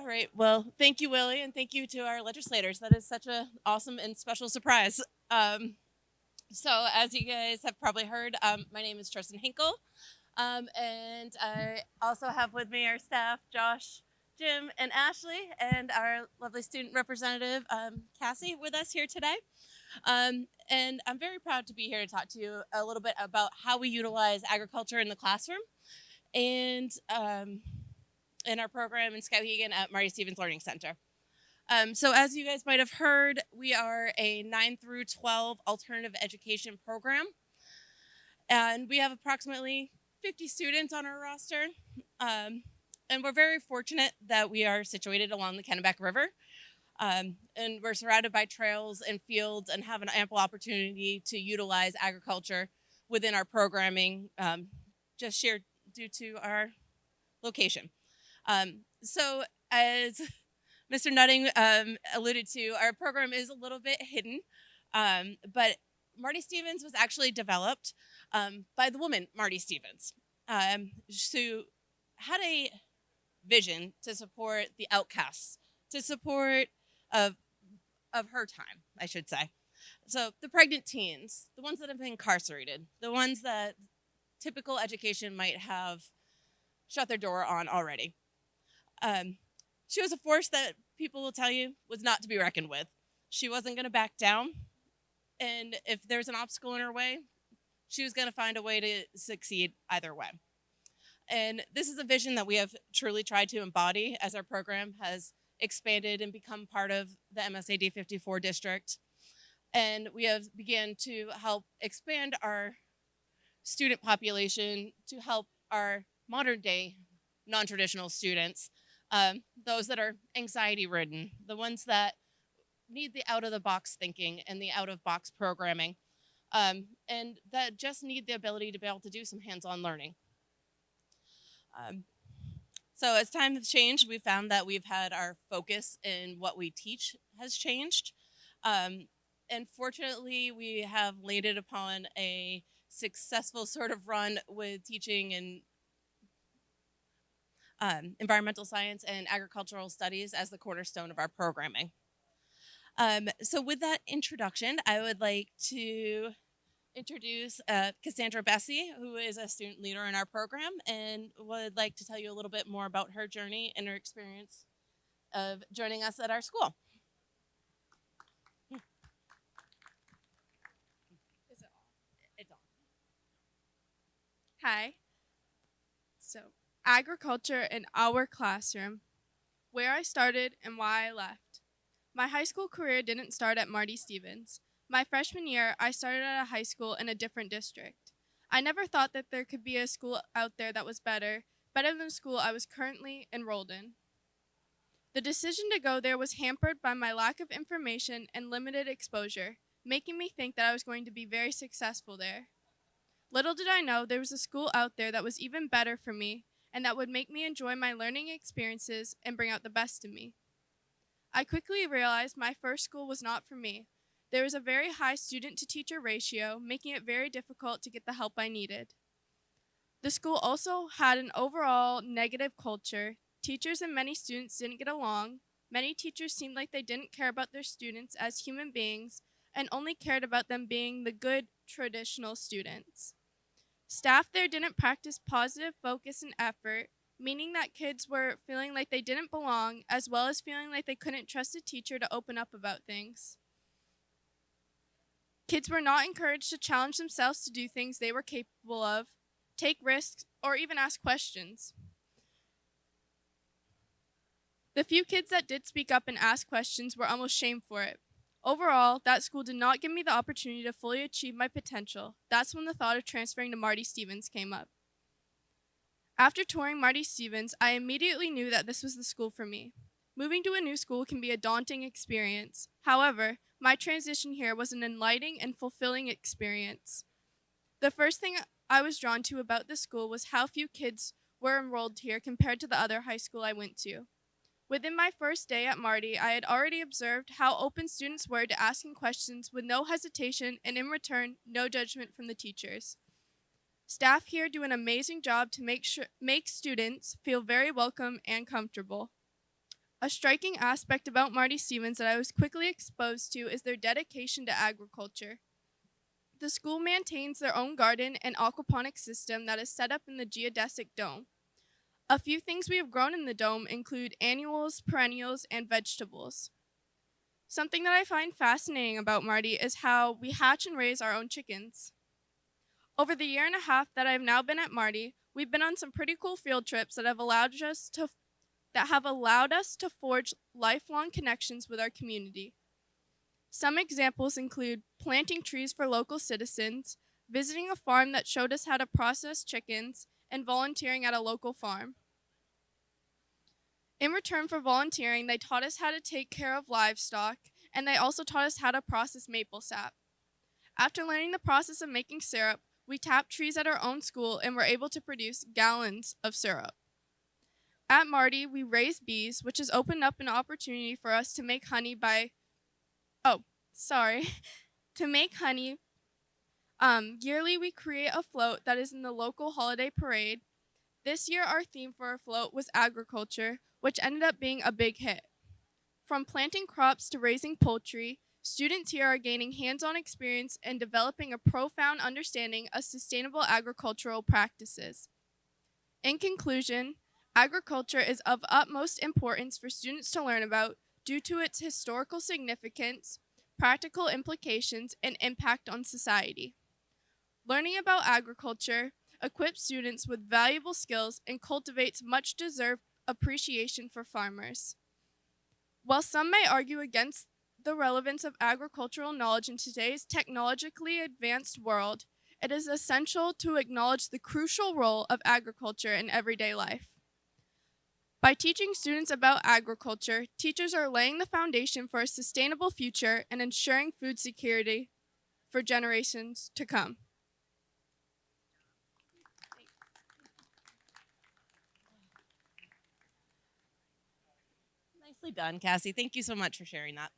All right. Well, thank you, Willie, and thank you to our legislators. That is such an awesome and special surprise. Um, so, as you guys have probably heard, my name is Tristan Hinkle, and I also have with me our staff, Josh, Jim, and Ashley, and our lovely student representative, Cassie, with us here today. And I'm very proud to be here to talk to you a little bit about how we utilize agriculture in the classroom and in our program in Skowhegan at Marty Stevens Learning Center. So as you guys might have heard, we are a 9 through 12 alternative education program. And we have approximately 50 students on our roster. And we're very fortunate that we are situated along the Kennebec River. And we're surrounded by trails and fields and have an ample opportunity to utilize agriculture within our programming, just sheer due to our location. So as Mr. Nutting alluded to, our program is a little bit hidden, but Marty Stevens was actually developed by the woman, Marty Stevens, who had a vision to support the outcasts, to support of her time, I should say. So the pregnant teens, the ones that have been incarcerated, the ones that typical education might have shut their door on already. She was a force that people will tell you was not to be reckoned with. She wasn't going to back down. And if there's an obstacle in her way, she was going to find a way to succeed either way. And this is a vision that we have truly tried to embody as our program has expanded and become part of the MSAD 54 district. And we have began to help expand our student population to help our modern day non-traditional students, those that are anxiety ridden, the ones that need the out of the box thinking and the out of box programming, and that just need the ability to be able to do some hands-on learning. So as time has changed, we found that we've had our focus in what we teach has changed. And fortunately, we have landed upon a successful sort of run with teaching in environmental science and agricultural studies as the cornerstone of our programming. So with that introduction, I would like to introduce Cassandra Bessie, who is a student leader in our program, and would like to tell you a little bit more about her journey and her experience of joining us at our school. Is it on? It's on. Hi. So, agriculture in our classroom, where I started and why I left. My high school career didn't start at Marty Stevens. My freshman year, I started at a high school in a different district. I never thought that there could be a school out there that was better than the school I was currently enrolled in. The decision to go there was hampered by my lack of information and limited exposure, making me think that I was going to be very successful there. Little did I know there was a school out there that was even better for me and that would make me enjoy my learning experiences and bring out the best in me. I quickly realized my first school was not for me. There was a very high student-to-teacher ratio, making it very difficult to get the help I needed. The school also had an overall negative culture. Teachers and many students didn't get along. Many teachers seemed like they didn't care about their students as human beings and only cared about them being the good traditional students. Staff there didn't practice positive focus and effort, meaning that kids were feeling like they didn't belong, as well as feeling like they couldn't trust a teacher to open up about things. Kids were not encouraged to challenge themselves to do things they were capable of, take risks, or even ask questions. The few kids that did speak up and ask questions were almost shamed for it. Overall, that school did not give me the opportunity to fully achieve my potential. That's when the thought of transferring to Marty Stevens came up. After touring Marty Stevens, I immediately knew that this was the school for me. Moving to a new school can be a daunting experience. However, my transition here was an enlightening and fulfilling experience. The first thing I was drawn to about the school was how few kids were enrolled here compared to the other high school I went to. Within my first day at Marty, I had already observed how open students were to asking questions with no hesitation and in return, no judgment from the teachers. Staff here do an amazing job to make students feel very welcome and comfortable. A striking aspect about Marty Stevens that I was quickly exposed to is their dedication to agriculture. The school maintains their own garden and aquaponics system that is set up in the geodesic dome. A few things we have grown in the dome include annuals, perennials, and vegetables. Something that I find fascinating about Marty is how we hatch and raise our own chickens. Over the year and a half that I've now been at Marty, we've been on some pretty cool field trips that have allowed us to forge lifelong connections with our community. Some examples include planting trees for local citizens, visiting a farm that showed us how to process chickens, and volunteering at a local farm. In return for volunteering, they taught us how to take care of livestock, and they also taught us how to process maple sap. After learning the process of making syrup, we tapped trees at our own school and were able to produce gallons of syrup. At Marty, we raise bees, which has opened up an opportunity for us to make honey to make honey. Yearly, we create a float that is in the local holiday parade. This year, our theme for our float was agriculture, which ended up being a big hit. From planting crops to raising poultry, students here are gaining hands-on experience and developing a profound understanding of sustainable agricultural practices. In conclusion, agriculture is of utmost importance for students to learn about due to its historical significance, practical implications, and impact on society. Learning about agriculture equips students with valuable skills and cultivates much deserved appreciation for farmers. While some may argue against the relevance of agricultural knowledge in today's technologically advanced world, it is essential to acknowledge the crucial role of agriculture in everyday life. By teaching students about agriculture, teachers are laying the foundation for a sustainable future and ensuring food security for generations to come. Nicely done, Cassie. Thank you so much for sharing that.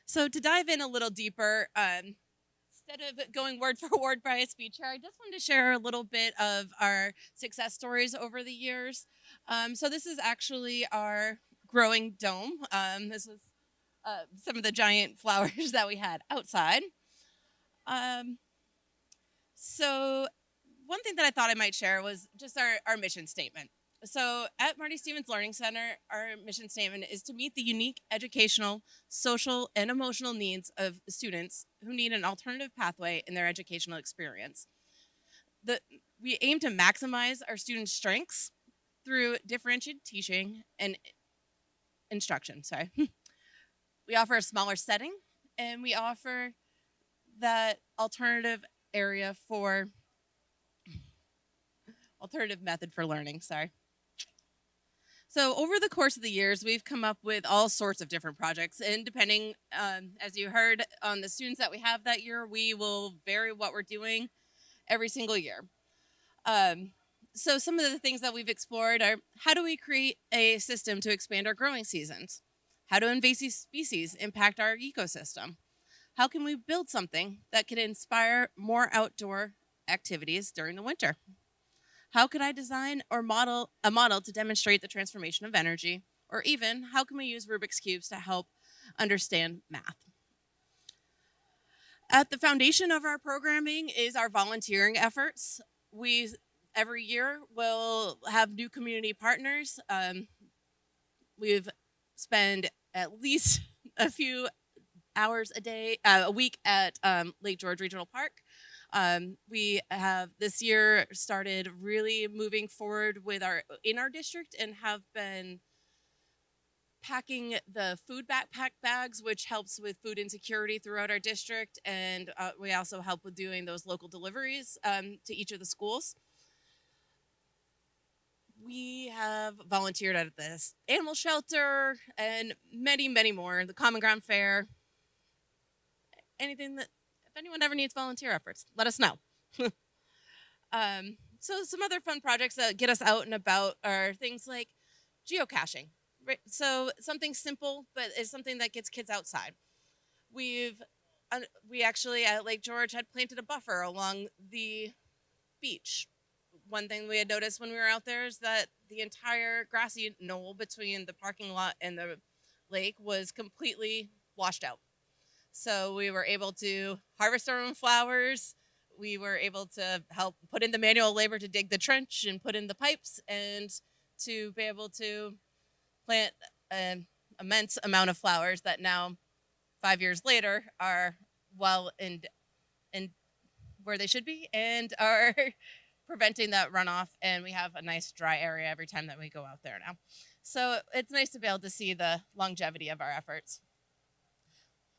So to dive in a little deeper, instead of going word for word by a speech here, I just wanted to share a little bit of our success stories over the years. So this is actually our growing dome. This was some of the giant flowers that we had outside. So one thing that I thought I might share was just our mission statement. So at Marty Stevens Learning Center, our mission statement is to meet the unique educational, social, and emotional needs of students who need an alternative pathway in their educational experience. We aim to maximize our students' strengths through differentiated teaching and instruction. We offer a smaller setting, and we offer that alternative method for learning. So over the course of the years, we've come up with all sorts of different projects, and depending, as you heard, on the students that we have that year, we will vary what we're doing every single year. So some of the things that we've explored are, how do we create a system to expand our growing seasons? How do invasive species impact our ecosystem? How can we build something that can inspire more outdoor activities during the winter? How could I design or model a model to demonstrate the transformation of energy? Or even, how can we use Rubik's Cubes to help understand math? At the foundation of our programming is our volunteering efforts. We, every year, will have new community partners. We've spent at least a few hours a week at Lake George Regional Park. We have this year started really moving forward in our district and have been packing the food backpack bags, which helps with food insecurity throughout our district. And we also help with doing those local deliveries to each of the schools. We have volunteered at this animal shelter and many, many more, the Common Ground Fair. If anyone ever needs volunteer efforts, let us know. So some other fun projects that get us out and about are things like geocaching. Right? So something simple, but is something that gets kids outside. We actually at Lake George had planted a buffer along the beach. One thing we had noticed when we were out there is that the entire grassy knoll between the parking lot and the lake was completely washed out. So we were able to harvest our own flowers. We were able to help put in the manual labor to dig the trench and put in the pipes and to be able to plant an immense amount of flowers that now, 5 years later, are well in where they should be and are preventing that runoff. And we have a nice dry area every time that we go out there now. So it's nice to be able to see the longevity of our efforts.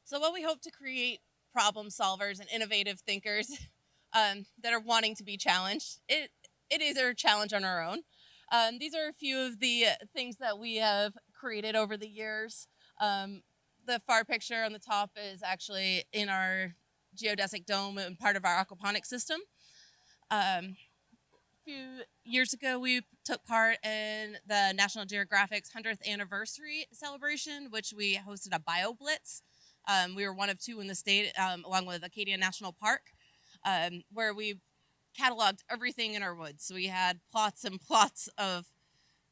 So while we hope to create problem solvers and innovative thinkers that are wanting to be challenged, it is a challenge on our own. These are a few of the things that we have created over the years. The far picture on the top is actually in our geodesic dome and part of our aquaponics system. A few years ago, we took part in the National Geographic's 100th anniversary celebration, which we hosted a bio blitz. We were one of two in the state, along with Acadia National Park, where we cataloged everything in our woods. So we had plots and plots of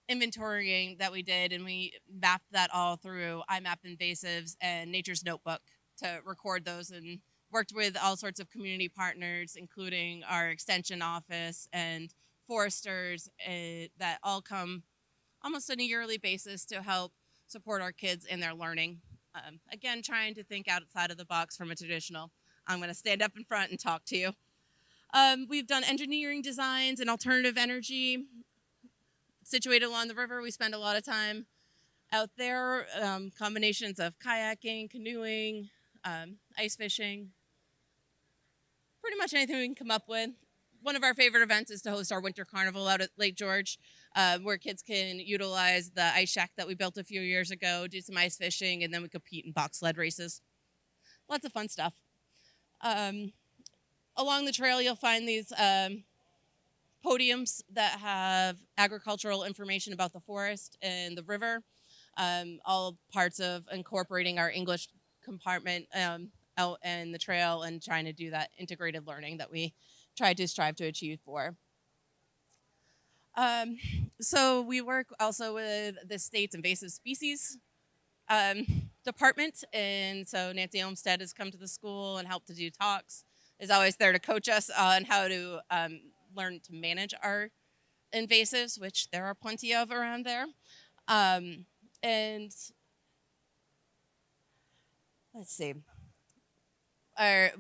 inventorying that we did, and we mapped that all through IMAP invasives and Nature's Notebook to record those, and worked with all sorts of community partners, including our extension office and foresters that all come almost on a yearly basis to help support our kids in their learning. Again, trying to think outside of the box from a traditional, I'm going to stand up in front and talk to you. We've done engineering designs and alternative energy. Situated along the river, we spend a lot of time out there, combinations of kayaking, canoeing, ice fishing, pretty much anything we can come up with. One of our favorite events is to host our winter carnival out at Lake George, where kids can utilize the ice shack that we built a few years ago, do some ice fishing, and then we compete in box sled races. Lots of fun stuff. Along the trail, you'll find these podiums that have agricultural information about the forest and the river, all parts of incorporating our English compartment out in the trail and trying to do that integrated learning that we try to strive to achieve for. So we work also with the state's invasive species department, and so Nancy Olmstead has come to the school and helped to do talks, is always there to coach us on how to learn to manage our invasives, which there are plenty of around there. And let's see.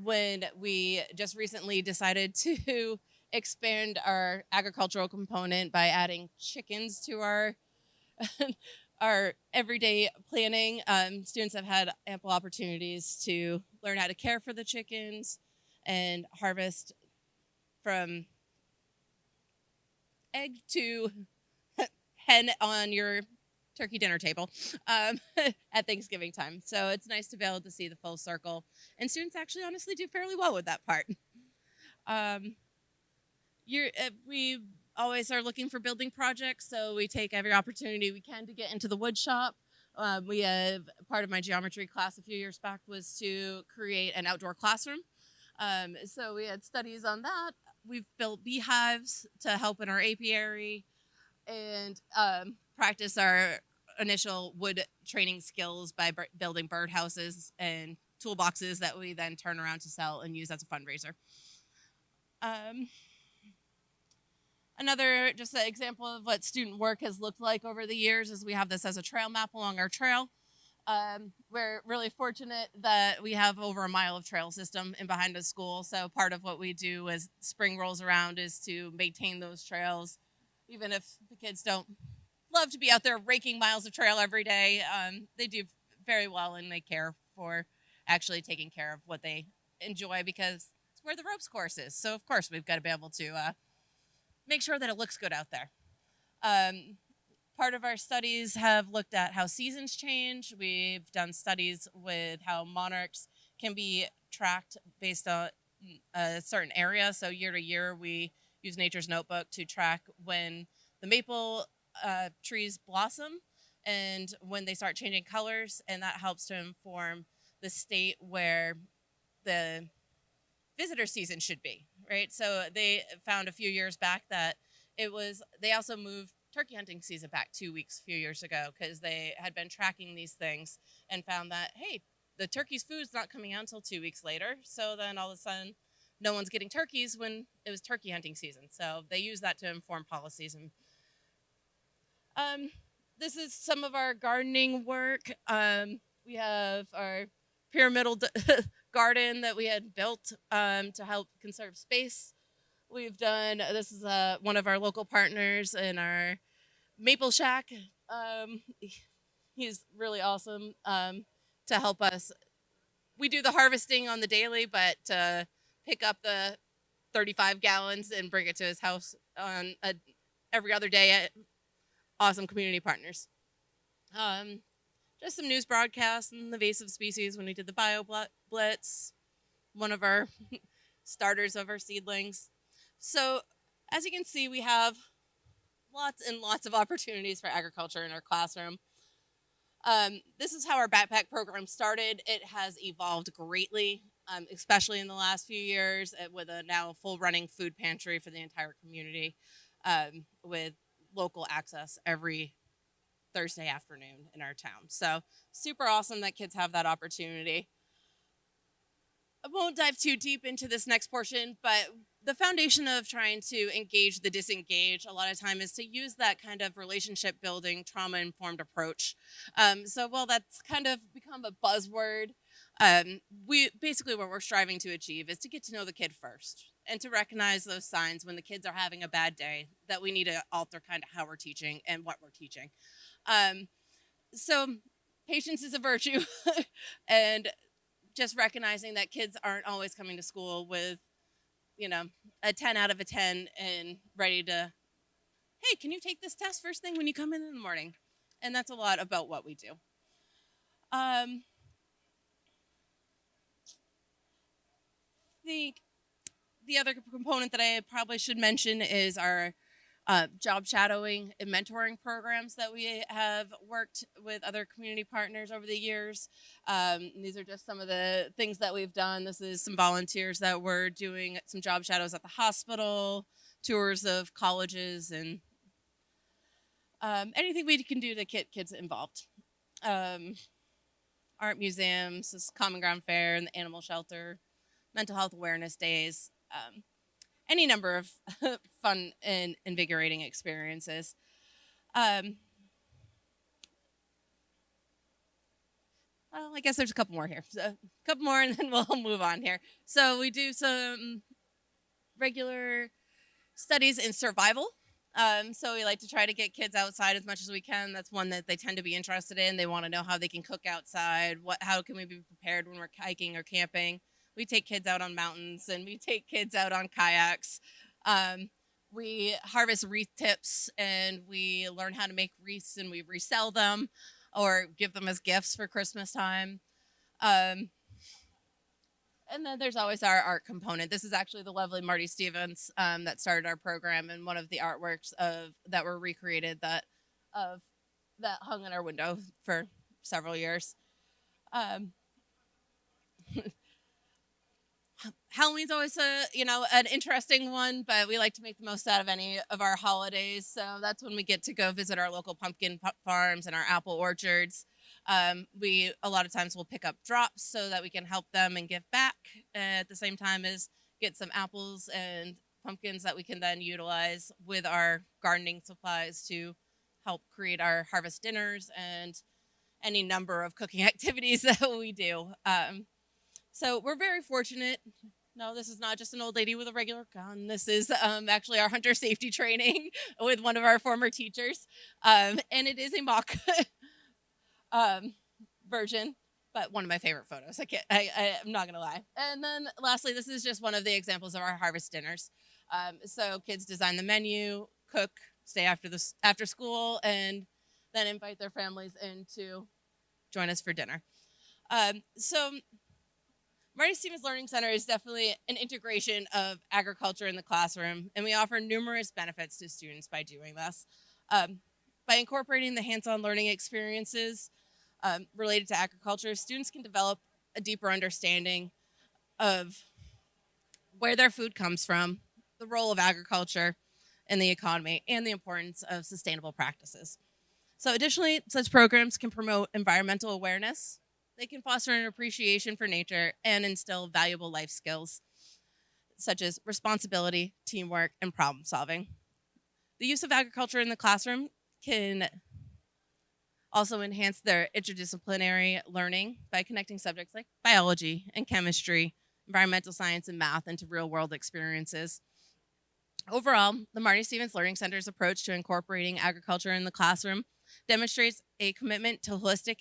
When we just recently decided to expand our agricultural component by adding chickens to our our everyday planning, students have had ample opportunities to learn how to care for the chickens and harvest from egg to hen on your turkey dinner table at Thanksgiving time. So it's nice to be able to see the full circle. And students actually honestly do fairly well with that part. We always are looking for building projects, so we take every opportunity we can to get into the wood shop. We have part of my geometry class a few years back was to create an outdoor classroom. So we had studies on that. We've built beehives to help in our apiary and practice our initial wood training skills by building birdhouses and toolboxes that we then turn around to sell and use as a fundraiser. Another just an example of what student work has looked like over the years is we have this as a trail map along our trail. We're really fortunate that we have over a mile of trail system in behind the school. So part of what we do as spring rolls around is to maintain those trails, even if the kids don't love to be out there raking miles of trail every day. They do very well, and they care for actually taking care of what they enjoy because it's where the ropes course is. So of course we've got to be able to make sure that it looks good out there. Part of our studies have looked at how seasons change. We've done studies with how monarchs can be tracked based on a certain area. So year to year, we use Nature's Notebook to track when the maple trees blossom and when they start changing colors, and that helps to inform the state where the visitor season should be, right? So they found a few years back that they also moved turkey hunting season back 2 weeks a few years ago because they had been tracking these things and found that, hey, the turkey's food's not coming out until 2 weeks later. So then all of a sudden, no one's getting turkeys when it was turkey hunting season. So they use that to inform policies. And this is some of our gardening work. We have our pyramidal garden that we had built to help conserve space. We've done, this is one of our local partners in our Maple Shack. He's really awesome to help us. We do the harvesting on the daily, but pick up the 35 gallons and bring it to his house on every other day. Awesome community partners. Just some news broadcasts and invasive species when we did the bio blitz, one of our starters of our seedlings. So as you can see, we have lots and lots of opportunities for agriculture in our classroom. This is how our backpack program started. It has evolved greatly, especially in the last few years with a now full running food pantry for the entire community with local access every Thursday afternoon in our town. So super awesome that kids have that opportunity. I won't dive too deep into this next portion, but the foundation of trying to engage the disengaged a lot of time is to use that kind of relationship building, trauma informed approach. So while that's kind of become a buzzword, we basically what we're striving to achieve is to get to know the kid first and to recognize those signs when the kids are having a bad day that we need to alter kind of how we're teaching and what we're teaching. So patience is a virtue and just recognizing that kids aren't always coming to school with, a 10 out of a 10 and ready to, hey, can you take this test first thing when you come in the morning? And that's a lot about what we do. The other component that I probably should mention is our job shadowing and mentoring programs that we have worked with other community partners over the years. These are just some of the things that we've done. This is some volunteers that were doing some job shadows at the hospital, tours of colleges, and anything we can do to get kids involved. Art museums, Common Ground Fair, and the animal shelter, mental health awareness days. Any number of fun and invigorating experiences. Well, I guess there's a couple more here. So, a couple more and then we'll move on here. So we do some regular studies in survival. So we like to try to get kids outside as much as we can. That's one that they tend to be interested in. They want to know how they can cook outside. How can we be prepared when we're hiking or camping? We take kids out on mountains and we take kids out on kayaks. We harvest wreath tips and we learn how to make wreaths and we resell them or give them as gifts for Christmas time. And then there's always our art component. This is actually the lovely Marty Stevens that started our program, and one of the artworks that were recreated that hung in our window for several years. Halloween's always an interesting one, but we like to make the most out of any of our holidays. So that's when we get to go visit our local pumpkin farms and our apple orchards. We a lot of times will pick up drops so that we can help them and give back at the same time as get some apples and pumpkins that we can then utilize with our gardening supplies to help create our harvest dinners and any number of cooking activities that we do. So we're very fortunate. No, this is not just an old lady with a regular gun. This is actually our hunter safety training with one of our former teachers. And it is a mock version, but one of my favorite photos. I'm not going to lie. And then lastly, this is just one of the examples of our harvest dinners. So kids design the menu, cook, stay after school, and then invite their families in to join us for dinner. So Marty Stevens Learning Center is definitely an integration of agriculture in the classroom, and we offer numerous benefits to students by doing this. By incorporating the hands-on learning experiences related to agriculture, students can develop a deeper understanding of where their food comes from, the role of agriculture, in the economy and the importance of sustainable practices. So, additionally, such programs can promote environmental awareness. They can foster an appreciation for nature and instill valuable life skills such as responsibility, teamwork, and problem solving. The use of agriculture in the classroom can also enhance their interdisciplinary learning by connecting subjects like biology and chemistry, environmental science, and math into real world experiences. Overall, the Marty Stevens Learning Center's approach to incorporating agriculture in the classroom demonstrates a commitment to holistic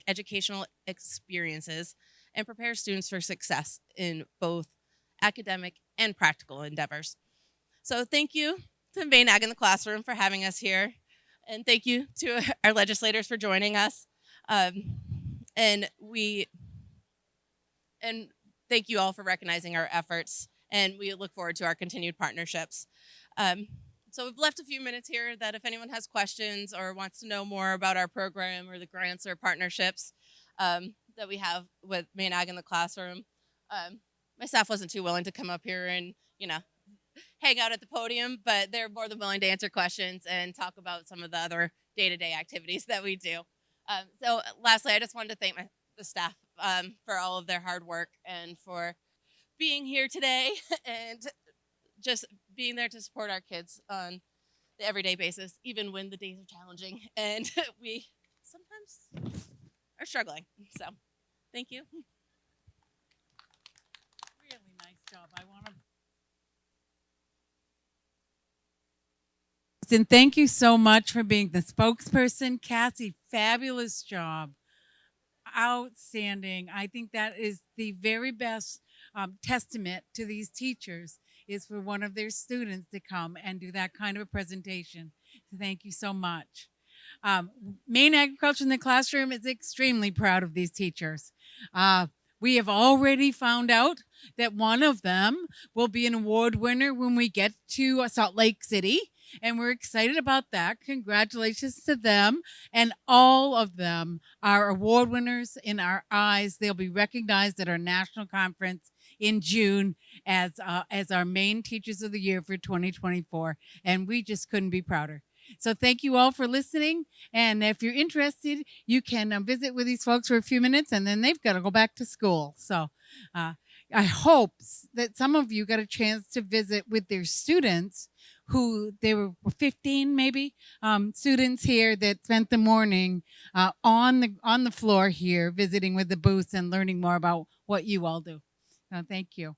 educational experiences and prepares students for success in both academic and practical endeavors. So, thank you to Maine Ag in the Classroom for having us here, and thank you to our legislators for joining us. Um, and we and thank you all for recognizing our efforts, and we look forward to our continued partnerships. Um, so we've left a few minutes here that if anyone has questions or wants to know more about our program or the grants or partnerships that we have with Maine Ag in the Classroom, my staff wasn't too willing to come up here and, hang out at the podium, but they're more than willing to answer questions and talk about some of the other day-to-day activities that we do. So lastly, I just wanted to thank the staff for all of their hard work and for being here today and just being there to support our kids on the everyday basis, even when the days are challenging and we sometimes are struggling. So thank you. Really nice job. I want to. And thank you so much for being the spokesperson. Cassie, fabulous job. Outstanding. I think that is the very best testament to these teachers is for one of their students to come and do that kind of a presentation. So thank you so much. Maine Agriculture in the Classroom is extremely proud of these teachers. We have already found out that one of them will be an award winner when we get to Salt Lake City. And we're excited about that. Congratulations to them. And all of them are award winners in our eyes. They'll be recognized at our national conference in June as our Maine Teachers of the Year for 2024. And we just couldn't be prouder. So thank you all for listening. And if you're interested, you can visit with these folks for a few minutes, and then they've got to go back to school. So I hope that some of you got a chance to visit with their students who they were 15 maybe students here that spent the morning on the floor here visiting with the booths and learning more about what you all do. So thank you.